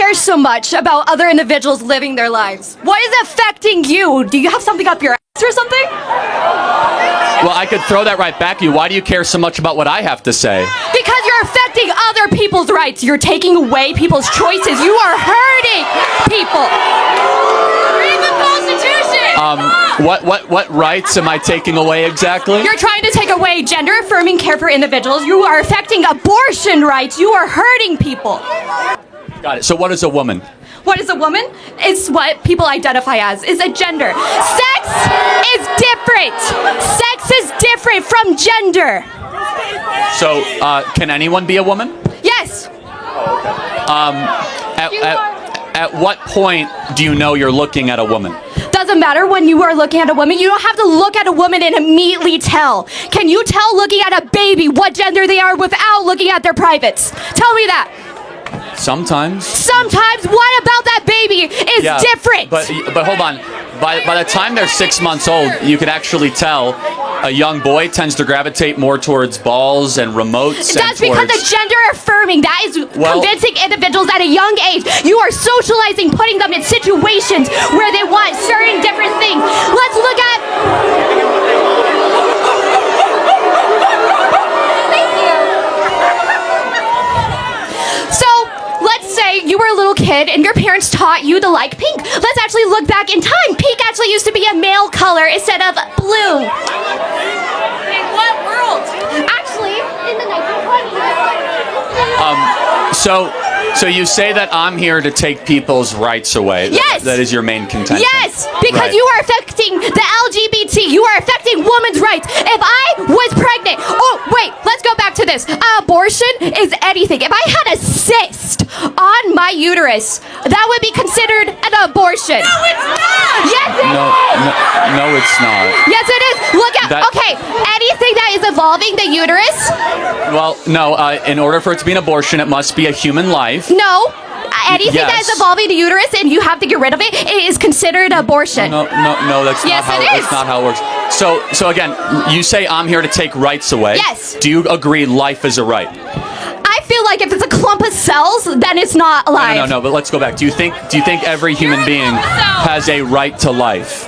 care so much about other individuals living their lives? What is affecting you? Do you have something up your ass or something? Well, I could throw that right back at you. Why do you care so much about what I have to say? Because you're affecting other people's rights. You're taking away people's choices. You are hurting people. Read the Constitution. What rights am I taking away exactly? You're trying to take away gender-affirming care for individuals. You are affecting abortion rights. You are hurting people. Got it. So what is a woman? What is a woman? It's what people identify as. Is a gender. Sex is different. Sex is different from gender. So can anyone be a woman? Yes. At what point do you know you're looking at a woman? Doesn't matter when you are looking at a woman. You don't have to look at a woman and immediately tell. Can you tell looking at a baby what gender they are without looking at their privates? Tell me that. Sometimes. Sometimes. What about that baby is different? But hold on. By the time they're 6 months old, you can actually tell a young boy tends to gravitate more towards balls and remotes. That's because of gender affirming. That is convincing individuals at a young age. You are socializing, putting them in situations where they want certain different things. Let's look at... You were a little kid and your parents taught you to like pink. Let's actually look back in time. Pink actually used to be a male color instead of blue. In what world? Actually, in the 1920s. So you say that I'm here to take people's rights away. Yes. That is your main contention. Yes, because you are affecting the LGBT. You are affecting women's rights. If I was pregnant, wait, let's go back to this. Abortion is anything. If I had a cyst on my uterus, that would be considered an abortion. No, it's not. Yes, it is. No, it's not. Yes, it is. Look at, anything that is evolving the uterus. Well, no, in order for it to be an abortion, it must be a human life. No. Anything that is evolving the uterus and you have to get rid of it, it is considered abortion. No, that's not how that's not how it works. So again, you say I'm here to take rights away. Yes. Do you agree life is a right? I feel like if it's a clump of cells, then it's not alive. No, but let's go back. Do you think every human being has a right to life?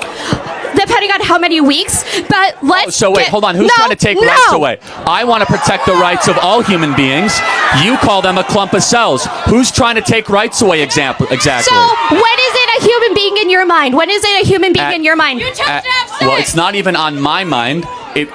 Depending on how many weeks, but let's hold on. Who's trying to take rights away? I want to protect the rights of all human beings. You call them a clump of cells. Who's trying to take rights away exactly? So when is it a human being in your mind? When is it a human being in your mind? Well, it's not even on my mind.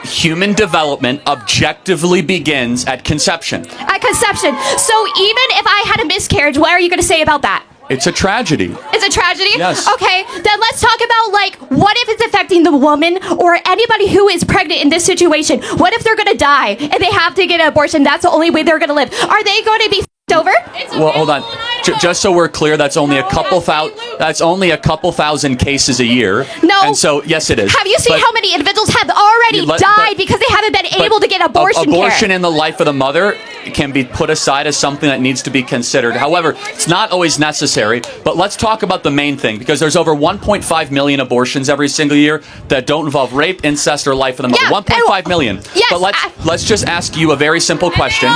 Human development objectively begins at conception. At conception. So even if I had a miscarriage, what are you going to say about that? It's a tragedy. It's a tragedy? Yes. Okay, then let's talk about, what if it's affecting the woman or anybody who is pregnant in this situation? What if they're going to die and they have to get an abortion? That's the only way they're going to live. Are they going to be over? Well, hold on. Just so we're clear, that's only a couple thousand cases a year. No. And so, yes, it is. Have you seen how many individuals have already died because they haven't been able to get abortion care? Abortion in the life of the mother can be put aside as something that needs to be considered. However, it's not always necessary. But let's talk about the main thing, because there's over 1.5 million abortions every single year that don't involve rape, incest, or life of the mother. 1.5 million. Yes. But let's just ask you a very simple question.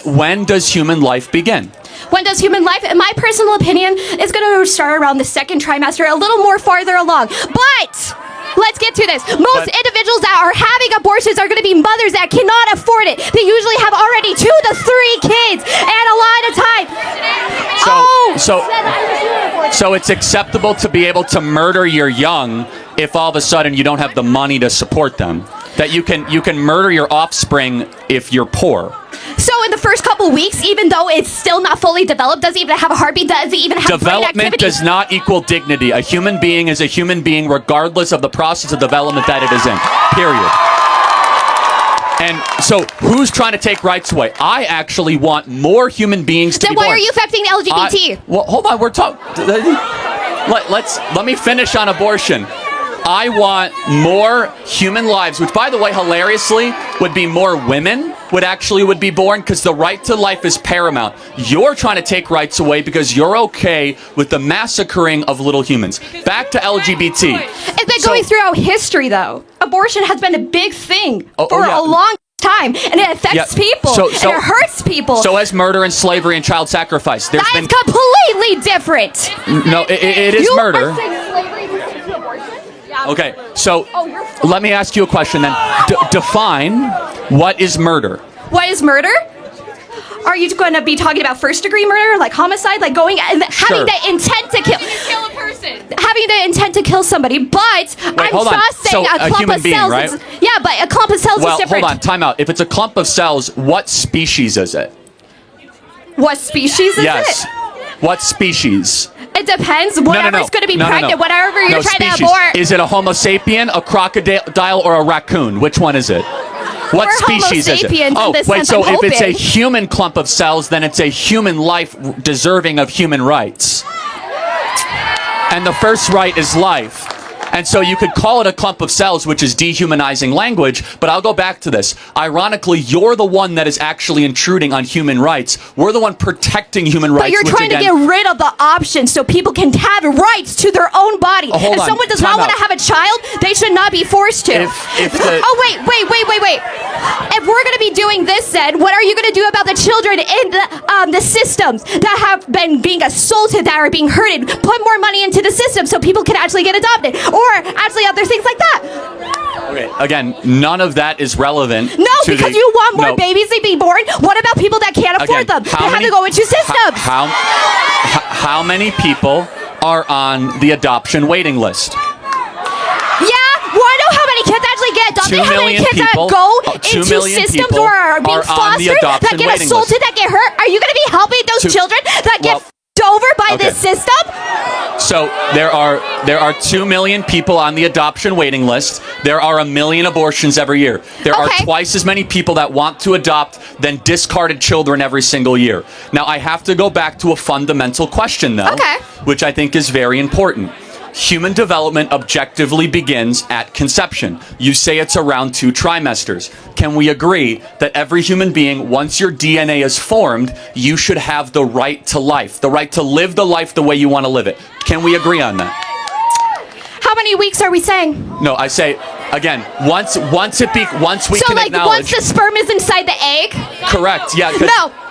When does human life begin? When does human life, in my personal opinion, is going to start around the second trimester, a little more farther along. But let's get to this. Most individuals that are having abortions are going to be mothers that cannot afford it. They usually have already 2 to 3 kids and a lot of time. So it's acceptable to be able to murder your young if all of a sudden you don't have the money to support them. That you can murder your offspring if you're poor. So in the first couple weeks, even though it's still not fully developed, doesn't even have a heartbeat, doesn't even have brain activity. Development does not equal dignity. A human being is a human being regardless of the process of development that it is in. Period. And so who's trying to take rights away? I actually want more human beings to be born. Then why are you affecting LGBT? Well, hold on. We're talking. Let me finish on abortion. I want more human lives, which, by the way, hilariously, would be more women would be born, because the right to life is paramount. You're trying to take rights away because you're okay with the massacring of little humans. Back to LGBT. It's been going throughout history, though. Abortion has been a big thing for a long time, and it affects people, and it hurts people. So as murder and slavery and child sacrifice, there's been completely different. No, it is murder. Are saying slavery is the same to abortion? Yeah. Okay, so you're let me ask you a question then. Define what is murder. What is murder? Are you going to be talking about first-degree murder, like homicide, like going and having the intent to kill a person, having the intent to kill somebody? But I'm just saying a clump of cells. Right? Yeah, but a clump of cells is different. Well, hold on, time out. If it's a clump of cells, what species is it? What species is it? What species? It depends. Whatever's going to be pregnant, whatever you're trying to abort. Is it a Homo sapien, a crocodile, or a raccoon? Which one is it? What species is it? Oh, wait, so if it's a human clump of cells, then it's a human life deserving of human rights. And the first right is life. And so you could call it a clump of cells, which is dehumanizing language, but I'll go back to this. Ironically, you're the one that is actually intruding on human rights. We're the one protecting human rights. But you're trying to get rid of the option so people can have rights to their own body. If someone does not want to have a child, they should not be forced to. Oh, wait. If we're going to be doing this, then what are you going to do about the children in the systems that have been being assaulted, that are being hurted? Put more money into the system so people can actually get adopted. Or actually other things like that. Okay, again, none of that is relevant. No, because you want more babies to be born. What about people that can't afford them? They have to go into systems. How many people are on the adoption waiting list? Yeah, want to know how many kids actually get adopted? How many kids that go into systems or are being fostered, that get assaulted, that get hurt? Are you going to be helping those children that get over by this system? So there are 2 million people on the adoption waiting list. There are 1 million abortions every year. There are twice as many people that want to adopt than discarded children every single year. Now I have to go back to a fundamental question though, which I think is very important. Human development objectively begins at conception. You say it's around 2 trimesters. Can we agree that every human being, once your DNA is formed, you should have the right to life, the right to live the life the way you want to live it? Can we agree on that? How many weeks are we saying? No, I say, again, once we can acknowledge. Once the sperm is inside the egg? Correct, yeah.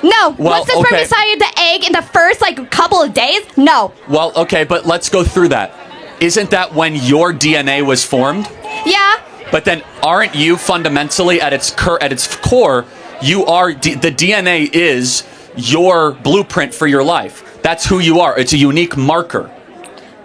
No. Once the sperm is inside the egg in the first couple of days? No. Well, okay, but let's go through that. Isn't that when your DNA was formed? Yeah. But then aren't you fundamentally at its core, you are the DNA is your blueprint for your life. That's who you are. It's a unique marker.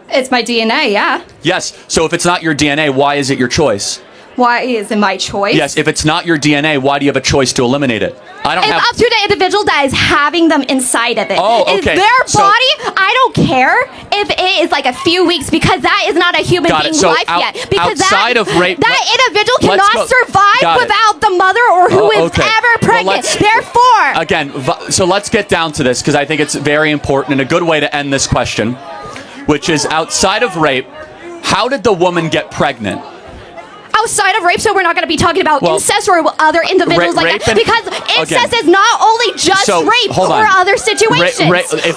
It's my DNA, yeah. Yes. So if it's not your DNA, why is it your choice? Why is it my choice? Yes, if it's not your DNA, why do you have a choice to eliminate it? It's up to the individual that is having them inside of it. Oh, okay. It's their body. I don't care if it is a few weeks because that is not a human being life yet. Because outside of rape, that individual cannot survive without the mother or who is ever pregnant. Therefore, again, so let's get down to this because I think it's very important and a good way to end this question, which is outside of rape, how did the woman get pregnant? Outside of rape, so we're not going to be talking about incest or other individuals like that, because incest is not only just rape or other situations.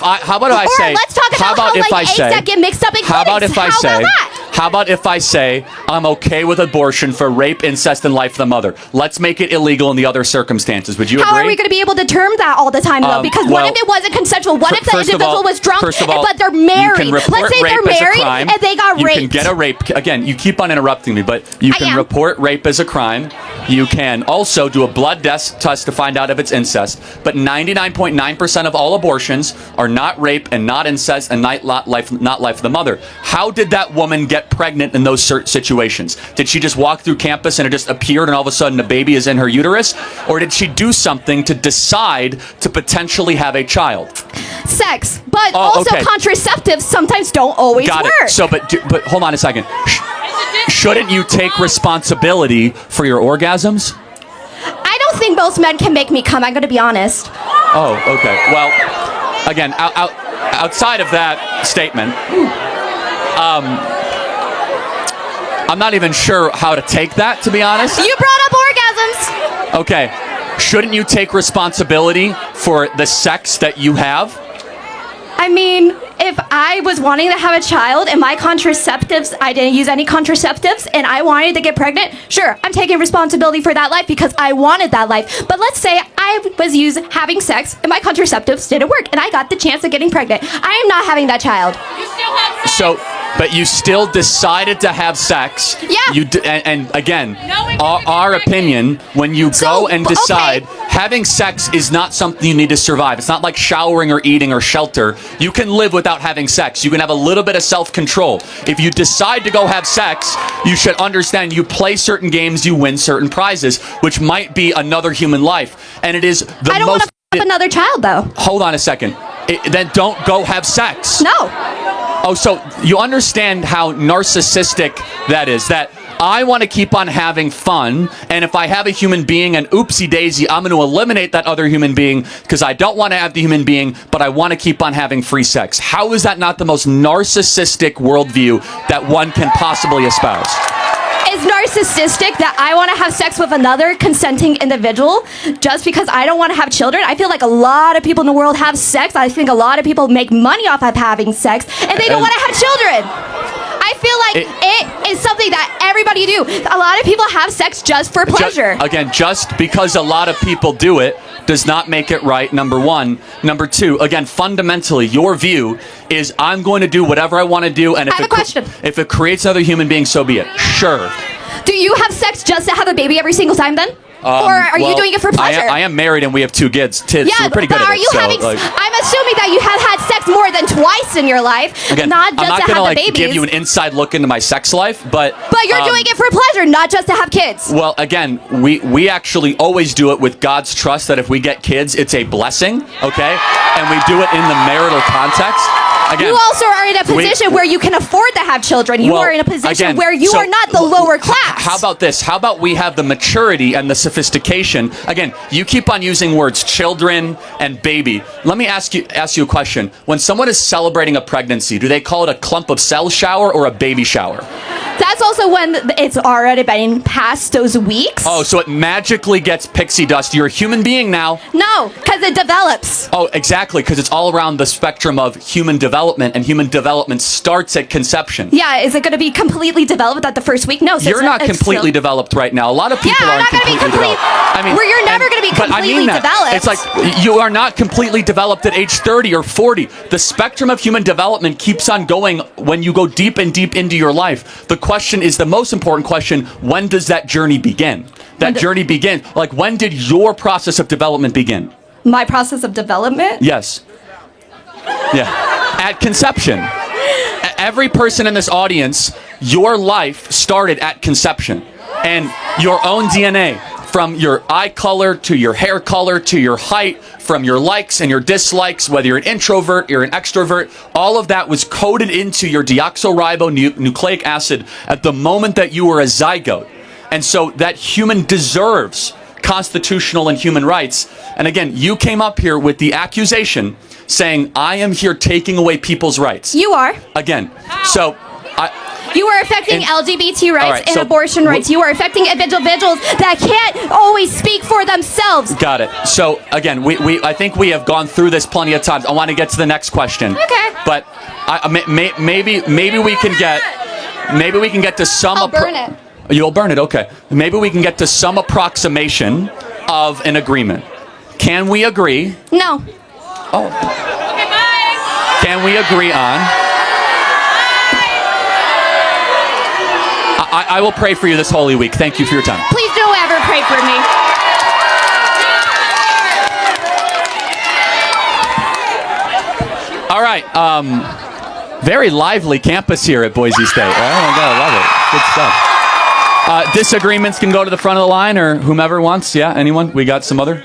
How about if I say? Let's talk about how eggs that get mixed up in How about if I say I'm okay with abortion for rape, incest, and life of the mother? Let's make it illegal in the other circumstances. Would you agree? How are we going to be able to term that all the time, though? Because what if it wasn't consensual? What if the individual was drunk, but they're married? Let's say they're married and they got raped. You can get a rape. Again, you keep on interrupting me, but you can report rape as a crime. You can also do a blood test to find out if it's incest. But 99.9% of all abortions are not rape and not incest and not life of the mother. How did that woman get pregnant in those situations? Did she just walk through campus and it just appeared and all of a sudden a baby is in her uterus? Or did she do something to decide to potentially have a child? Sex. But also contraceptives sometimes don't always work. So, but hold on a second. Shouldn't you take responsibility for your orgasms? I don't think most men can make me come. I'm going to be honest. Oh, okay. Well, again, outside of that statement, I'm not even sure how to take that, to be honest. You brought up orgasms. Okay. Shouldn't you take responsibility for the sex that you have? I mean, if I was wanting to have a child and my contraceptives, I didn't use any contraceptives, and I wanted to get pregnant, sure, I'm taking responsibility for that life because I wanted that life. But let's say I was having sex and my contraceptives didn't work and I got the chance of getting pregnant. I am not having that child. You still have sex. So, but you still decided to have sex. Yeah. And again, No, it our wasn't opinion, when you go and okay. decide, having sex is not something you need to survive. It's not like showering or eating or shelter. You can live without having sex. You can have a little bit of self-control. If you decide to go have sex, you should understand you play certain games, you win certain prizes, which might be another human life. And it is the I don't want most... to have another child, though. Hold on a second. Then don't go have sex. No. Oh, so you understand how narcissistic that is, that I want to keep on having fun, and if I have a human being and oopsie daisy, I'm going to eliminate that other human being because I don't want to have the human being, but I want to keep on having free sex. How is that not the most narcissistic worldview that one can possibly espouse? It's narcissistic that I want to have sex with another consenting individual just because I don't want to have children. I feel like a lot of people in the world have sex. I think a lot of people make money off of having sex, and they don't want to have children. I feel like it is something that everybody do. A lot of people have sex just for pleasure. Just because a lot of people do it does not make it right, number one. Number two, again, fundamentally, your view is I'm going to do whatever I want to do, and I have a question. If it creates other human beings, so be it. Sure. Do you have sex just to have a baby every single time then? Or are you doing it for pleasure? I am married and we have 2 kids. So we're pretty good but at are it. you having? I'm assuming that you have had sex more than twice in your life, again, not just I'm not to gonna have the babies. give you an inside look into my sex life, but you're doing it for pleasure, not just to have kids. Well, again, we actually always do it with God's trust that if we get kids, it's a blessing, okay? And we do it in the marital context. Again, you also are in a position where you can afford to have children. You are in a position where you are not the lower class. How about this? How about we have the maturity and the sophistication? Again, you keep on using words children and baby. Let me ask you a question. When someone is celebrating a pregnancy, do they call it a clump of cells shower or a baby shower? That's also when it's already been past those weeks. Oh, so it magically gets pixie dust. You're a human being now. No, because it develops. Oh, exactly, because it's all around the spectrum of human development, and human development starts at conception. Yeah, is it going to be completely developed at the first week? No. So you're not completely developed right now. A lot of people aren't completely developed. I mean, where you're never going to be completely developed. It's like you are not completely developed at age 30 or 40. The spectrum of human development keeps on going when you go deep and deep into your life. The question is the most important question: when does that journey begin? That journey begin. Like, when did your process of development begin? My process of development? Yes. Yeah. At conception. Every person in this audience, your life started at conception. And your own DNA, from your eye color to your hair color to your height, from your likes and your dislikes, whether you're an introvert, you're an extrovert, all of that was coded into your deoxyribonucleic acid at the moment that you were a zygote. And so that human deserves constitutional and human rights. And again, you came up here with the accusation saying, I am here taking away people's rights. You are. Again, so... You are affecting LGBT rights and so abortion rights. You are affecting individuals that can't always speak for themselves. Got it. So again, I think we have gone through this plenty of times. I want to get to the next question. Okay. But maybe we can get to some. I'll burn it. You'll burn it. Okay. Maybe we can get to some approximation of an agreement. Can we agree? No. Oh. Okay, bye. Can we agree on? I will pray for you this Holy Week. Thank you for your time. Please don't ever pray for me. All right. Very lively campus here at Boise State. Oh my God, I love it. Good stuff. Disagreements can go to the front of the line, or whomever wants. Yeah, anyone? We got some other?